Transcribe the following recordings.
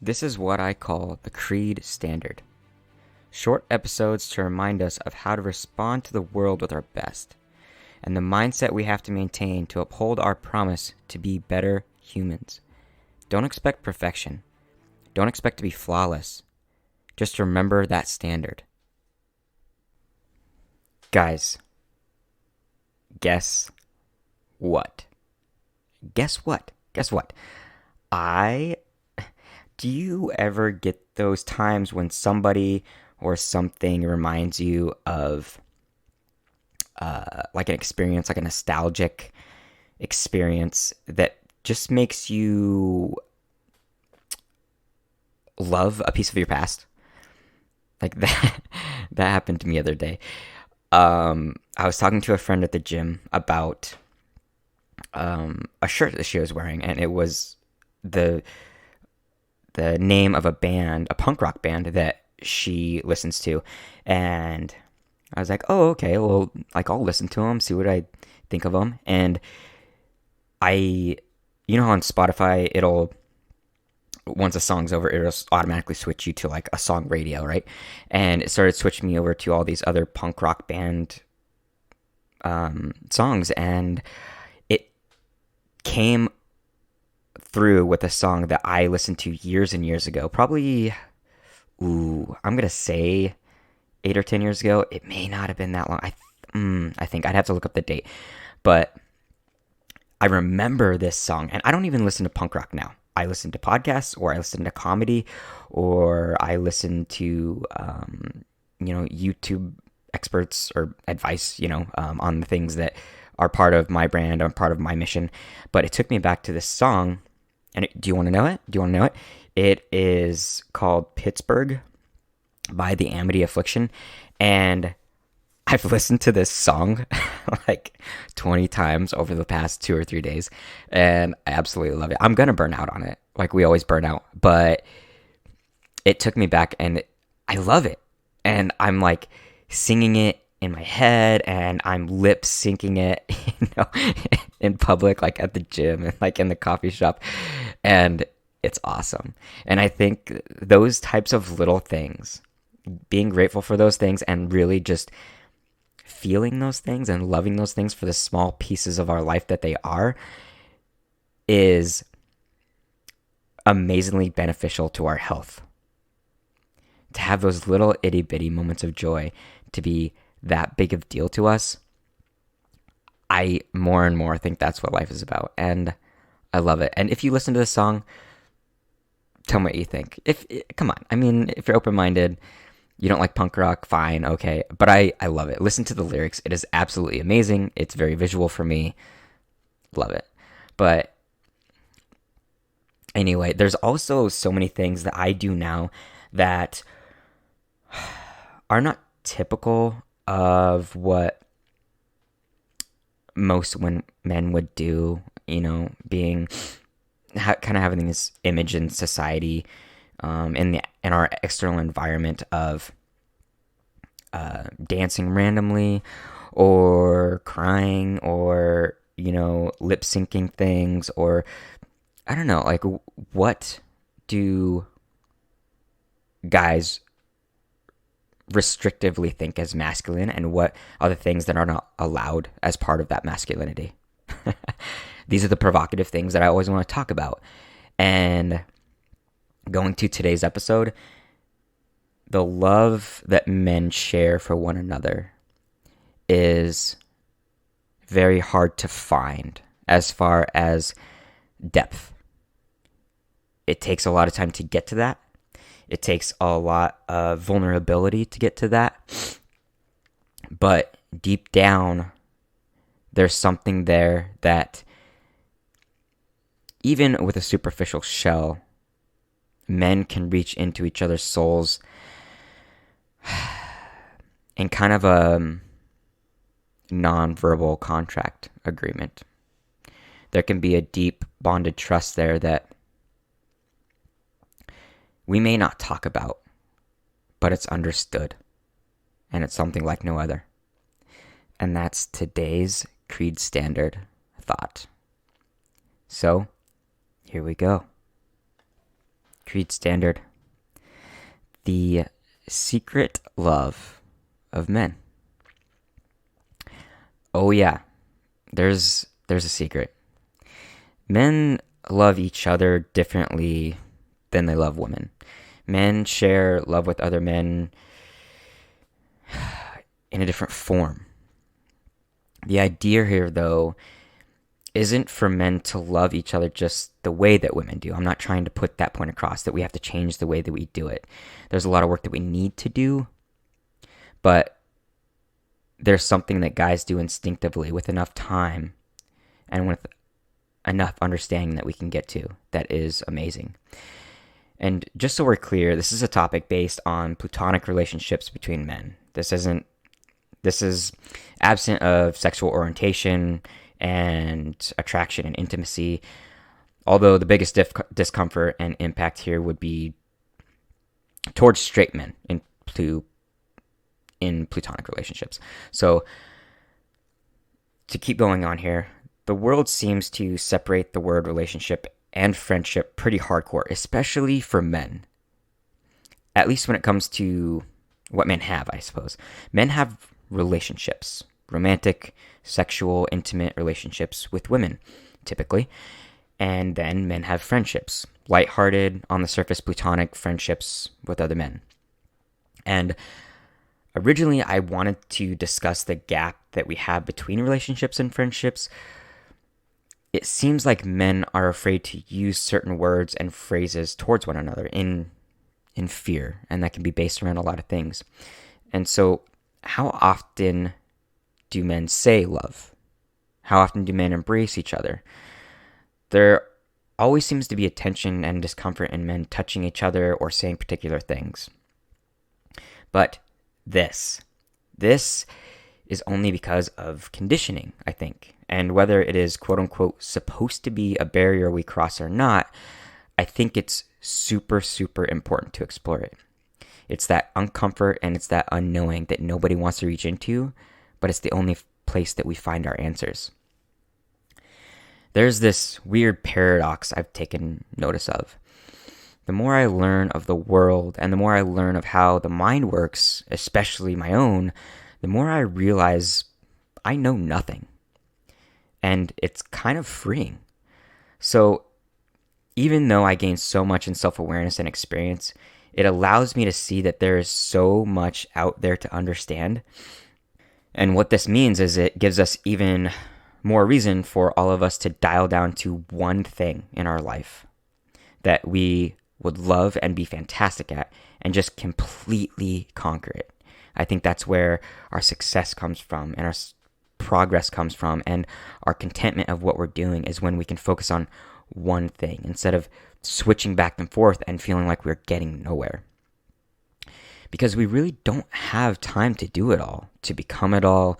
This is what I call the KREED standard. Short episodes to remind us of how to respond to the world with our best, and the mindset we have to maintain to uphold our promise to be better humans. Don't expect perfection. Don't expect to be flawless. Just remember that standard. Guys, guess what? Guess what? Guess what? Do you ever get those times when somebody or something reminds you of like an experience, like a nostalgic experience that just makes you love a piece of your past? Like that, that happened to me the other day. I was talking to a friend at the gym about a shirt that she was wearing, and it was the name of a band, a punk rock band that she listens to. And I was like, oh, okay, well, like, I'll listen to them, see what I think of them. And you know how on Spotify, once a song's over, it'll automatically switch you to like a song radio, right? And it started switching me over to all these other punk rock band songs. And it came through with a song that I listened to years and years ago. Probably, I'm going to say 8 or 10 years ago. It may not have been that long. I think I'd have to look up the date. But I remember this song, and I don't even listen to punk rock now. I listen to podcasts, or I listen to comedy, or I listen to, YouTube experts or advice, on the things that are part of my brand, or part of my mission. But it took me back to this song. And do you want to know it? It is called Pittsburgh by the Amity Affliction. And I've listened to this song like 20 times over the past 2 or 3 days. And I absolutely love it. I'm going to burn out on it, like we always burn out. But it took me back, and I love it. And I'm like singing it in my head, and I'm lip syncing it, in public, like at the gym and like in the coffee shop. And it's awesome. And I think those types of little things, being grateful for those things and really just feeling those things and loving those things for the small pieces of our life that they are, is amazingly beneficial to our health. To have those little itty bitty moments of joy to be that big of deal to us, I more and more think that's what life is about, and I love it. And if you listen to this song, tell me what you think. Come on, I mean, if you're open-minded, you don't like punk rock, fine, okay, but I love it. Listen to the lyrics. It is absolutely amazing. It's very visual for me. Love it. But anyway, there's also so many things that I do now that are not typical of what most men would do, being kind of having this image in society, in our external environment of dancing randomly, or crying, or lip syncing things, or I don't know, like, what do guys restrictively think as masculine, and what are the things that are not allowed as part of that masculinity? These are the provocative things that I always want to talk about. And going to today's episode, the love that men share for one another is very hard to find as far as depth. It takes a lot of time to get to that. It takes a lot of vulnerability to get to that. But deep down, there's something there that, even with a superficial shell, men can reach into each other's souls in kind of a non-verbal contract agreement. There can be a deep bonded trust there that we may not talk about, but it's understood, and it's something like no other. And that's today's KREED standard thought. So, here we go. KREED standard. The secret love of men. Oh yeah, there's a secret. Men love each other differently than they love women. Men share love with other men in a different form. The idea here, though, isn't for men to love each other just the way that women do. I'm not trying to put that point across, that we have to change the way that we do it. There's a lot of work that we need to do, but there's something that guys do instinctively with enough time and with enough understanding that we can get to that is amazing. And just so we're clear, this is a topic based on platonic relationships between men. This is absent of sexual orientation and attraction and intimacy, although the biggest discomfort and impact here would be towards straight men in platonic relationships. So to keep going on here, the world seems to separate the word relationship and friendship pretty hardcore, especially for men. At least when it comes to what men have, I suppose. Men have relationships, romantic, sexual, intimate relationships with women, typically. And then men have friendships, lighthearted, on the surface, platonic friendships with other men. And originally, I wanted to discuss the gap that we have between relationships and friendships. It seems like men are afraid to use certain words and phrases towards one another in fear, and that can be based around a lot of things. And so, how often do men say love? How often do men embrace each other? There always seems to be a tension and discomfort in men touching each other or saying particular things. But this is only because of conditioning, I think. And whether it is quote unquote supposed to be a barrier we cross or not, I think it's super, super important to explore it. It's that uncomfort and it's that unknowing that nobody wants to reach into, but it's the only place that we find our answers. There's this weird paradox I've taken notice of. The more I learn of the world and the more I learn of how the mind works, especially my own, the more I realize I know nothing. And it's kind of freeing. So even though I gain so much in self-awareness and experience, it allows me to see that there is so much out there to understand. And what this means is it gives us even more reason for all of us to dial down to one thing in our life that we would love and be fantastic at and just completely conquer it. I think that's where our success comes from and our progress comes from, and our contentment of what we're doing is when we can focus on one thing instead of switching back and forth and feeling like we're getting nowhere. Because we really don't have time to do it all, to become it all,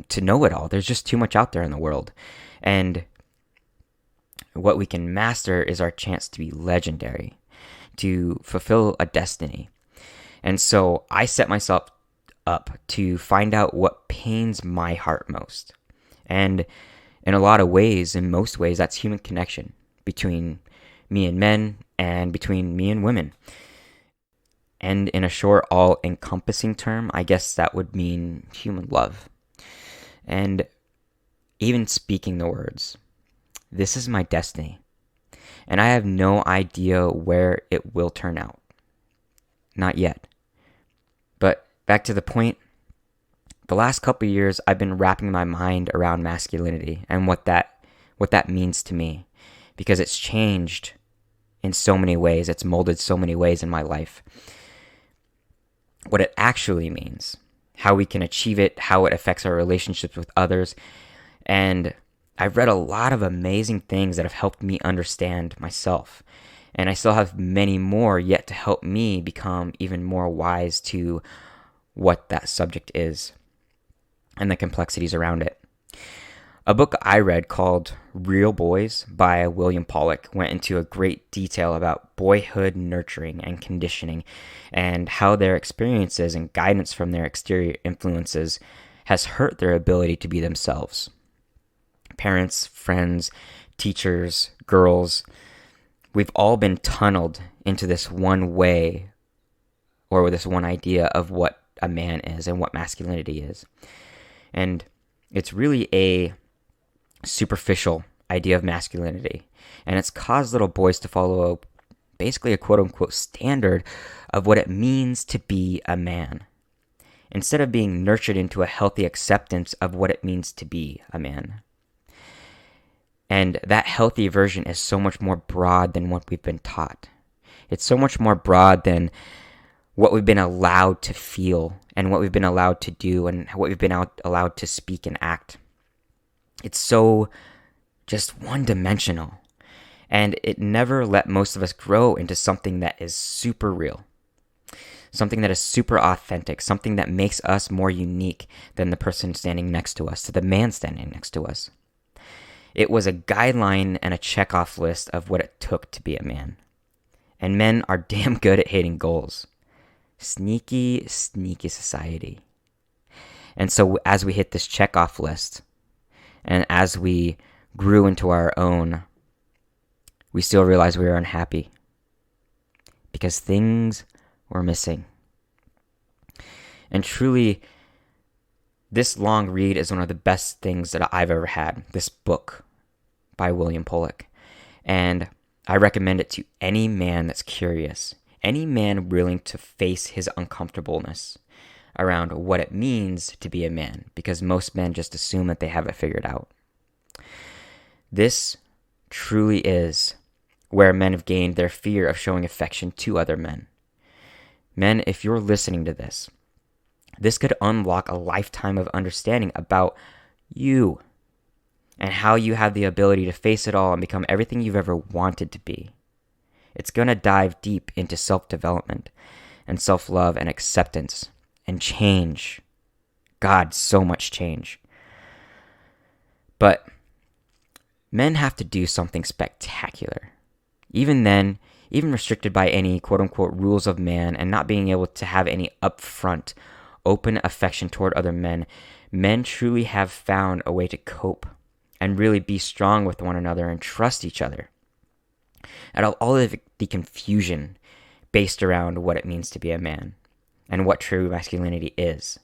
to know it all. There's just too much out there in the world. And what we can master is our chance to be legendary, to fulfill a destiny. And so I set myself up to find out what pains my heart most. And in a lot of ways, in most ways, that's human connection between me and men and between me and women. And in a short, all-encompassing term, I guess that would mean human love. And even speaking the words, this is my destiny. And I have no idea where it will turn out. Not yet. But back to the point, the last couple of years I've been wrapping my mind around masculinity and what that means to me, because it's changed in so many ways. It's molded so many ways in my life. What it actually means, how we can achieve it, how it affects our relationships with others. And I've read a lot of amazing things that have helped me understand myself. And I still have many more yet to help me become even more wise to what that subject is and the complexities around it. A book I read called Real Boys by William Pollock went into a great detail about boyhood nurturing and conditioning and how their experiences and guidance from their exterior influences has hurt their ability to be themselves. Parents, friends, teachers, girls, we've all been tunneled into this one way or this one idea of what a man is and what masculinity is. And it's really a superficial idea of masculinity. And it's caused little boys to follow basically a quote-unquote standard of what it means to be a man, instead of being nurtured into a healthy acceptance of what it means to be a man. And that healthy version is so much more broad than what we've been taught. It's so much more broad than what we've been allowed to feel and what we've been allowed to do and what we've been allowed to speak and act. It's so just one-dimensional. And it never let most of us grow into something that is super real. Something that is super authentic. Something that makes us more unique than the person standing next to us, to the man standing next to us. It was a guideline and a checkoff list of what it took to be a man. And men are damn good at hating goals. Sneaky, sneaky society. And so as we hit this checkoff list, and as we grew into our own, we still realized we were unhappy because things were missing. And truly, this long read is one of the best things that I've ever had. This book by William Pollock. And I recommend it to any man that's curious, any man willing to face his uncomfortableness around what it means to be a man, because most men just assume that they have it figured out. This truly is where men have gained their fear of showing affection to other men. Men, if you're listening to this could unlock a lifetime of understanding about you and how you have the ability to face it all and become everything you've ever wanted to be. It's going to dive deep into self-development and self-love and acceptance and change. God, so much change. But men have to do something spectacular. Even then, even restricted by any quote-unquote rules of man and not being able to have any upfront, open affection toward other men, men truly have found a way to cope and really be strong with one another and trust each other. And all of the confusion based around what it means to be a man and what true masculinity is.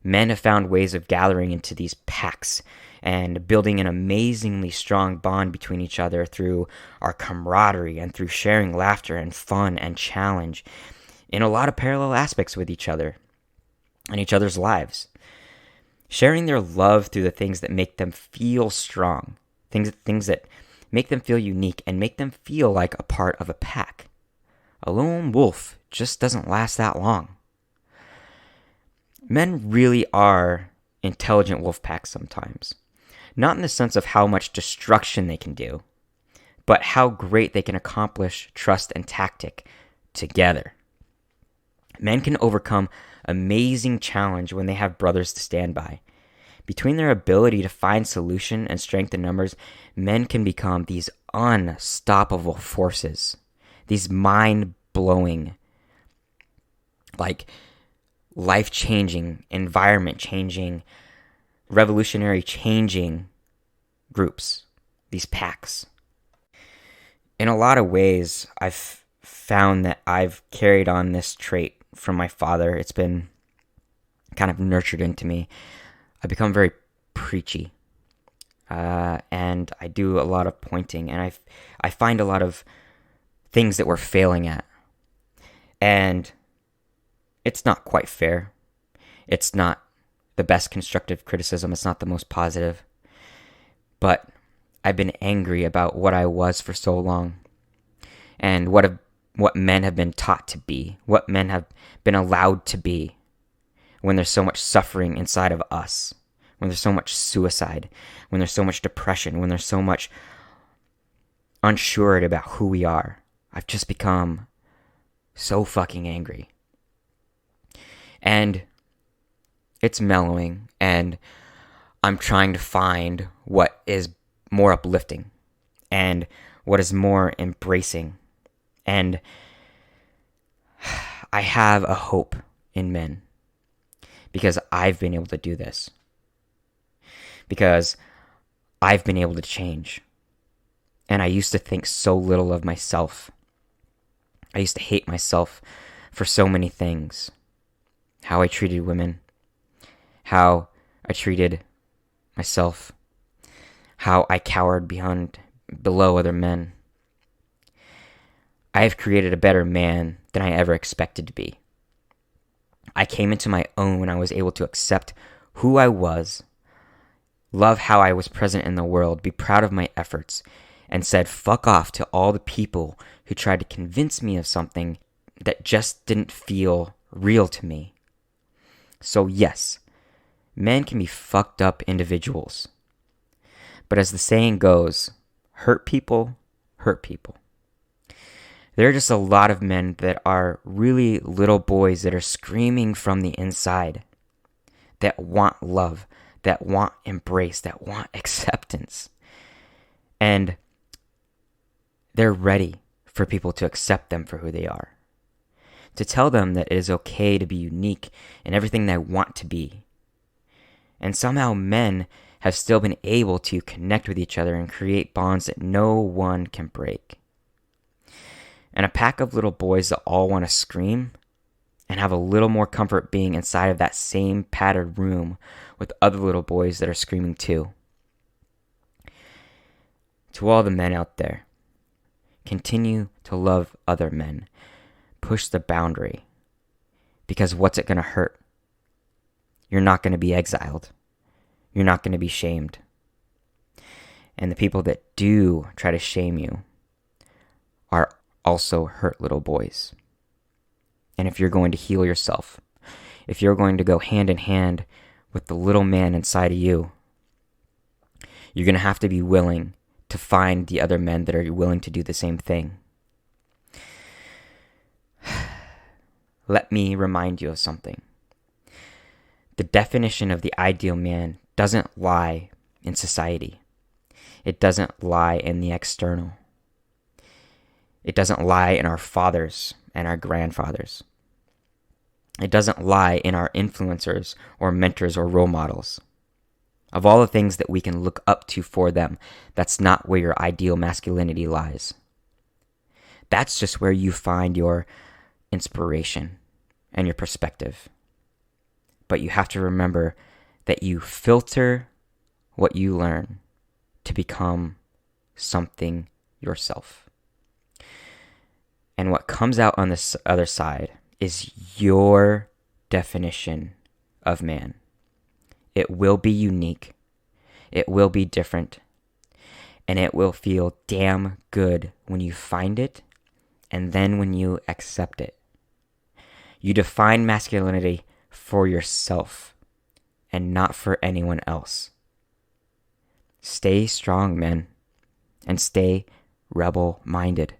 Men have found ways of gathering into these packs and building an amazingly strong bond between each other through our camaraderie and through sharing laughter and fun and challenge in a lot of parallel aspects with each other and each other's lives. Sharing their love through the things that make them feel strong, things that make them feel unique and make them feel like a part of a pack. A lone wolf just doesn't last that long. Men really are intelligent wolf packs sometimes. Not in the sense of how much destruction they can do, but how great they can accomplish trust and tactic together. Men can overcome amazing challenge when they have brothers to stand by. Between their ability to find solution and strength in numbers, men can become these unstoppable forces. These mind-blowing, like life-changing, environment-changing, revolutionary-changing groups, these packs. In a lot of ways, I've found that I've carried on this trait from my father. It's been kind of nurtured into me. I've become very preachy, and I do a lot of pointing, and I find a lot of things that we're failing at, and it's not quite fair. It's not the best constructive criticism. It's not the most positive, but I've been angry about what I was for so long, and what men have been taught to be, what men have been allowed to be, when there's so much suffering inside of us, when there's so much suicide, when there's so much depression, when there's so much unsure about who we are. I've just become so fucking angry. And it's mellowing, and I'm trying to find what is more uplifting and what is more embracing. And I have a hope in men because I've been able to do this. Because I've been able to change. And I used to think so little of myself. I used to hate myself for so many things. How I treated women, how I treated myself, how I cowered below other men. I have created a better man than I ever expected to be. I came into my own when I was able to accept who I was, love how I was present in the world, be proud of my efforts, and said fuck off to all the people who tried to convince me of something that just didn't feel real to me. So yes, men can be fucked up individuals. But as the saying goes, hurt people hurt people. There are just a lot of men that are really little boys that are screaming from the inside, that want love, that want embrace, that want acceptance. And they're ready for people to accept them for who they are, to tell them that it is okay to be unique in everything they want to be. And somehow men have still been able to connect with each other and create bonds that no one can break. And a pack of little boys that all want to scream and have a little more comfort being inside of that same padded room with other little boys that are screaming too. To all the men out there, continue to love other men. Push the boundary. Because what's it going to hurt? You're not going to be exiled. You're not going to be shamed. And the people that do try to shame you are also hurt little boys. And if you're going to heal yourself, if you're going to go hand in hand with the little man inside of you, you're going to have to be willing to find the other men that are willing to do the same thing. Let me remind you of something. The definition of the ideal man doesn't lie in society. It doesn't lie in the external. It doesn't lie in our fathers and our grandfathers. It doesn't lie in our influencers or mentors or role models. Of all the things that we can look up to for them, that's not where your ideal masculinity lies. That's just where you find your inspiration and your perspective. But you have to remember that you filter what you learn to become something yourself. And what comes out on this other side is your definition of man. It will be unique. It will be different. And it will feel damn good when you find it and then when you accept it. You define masculinity for yourself and not for anyone else. Stay strong, men, and stay rebel-minded.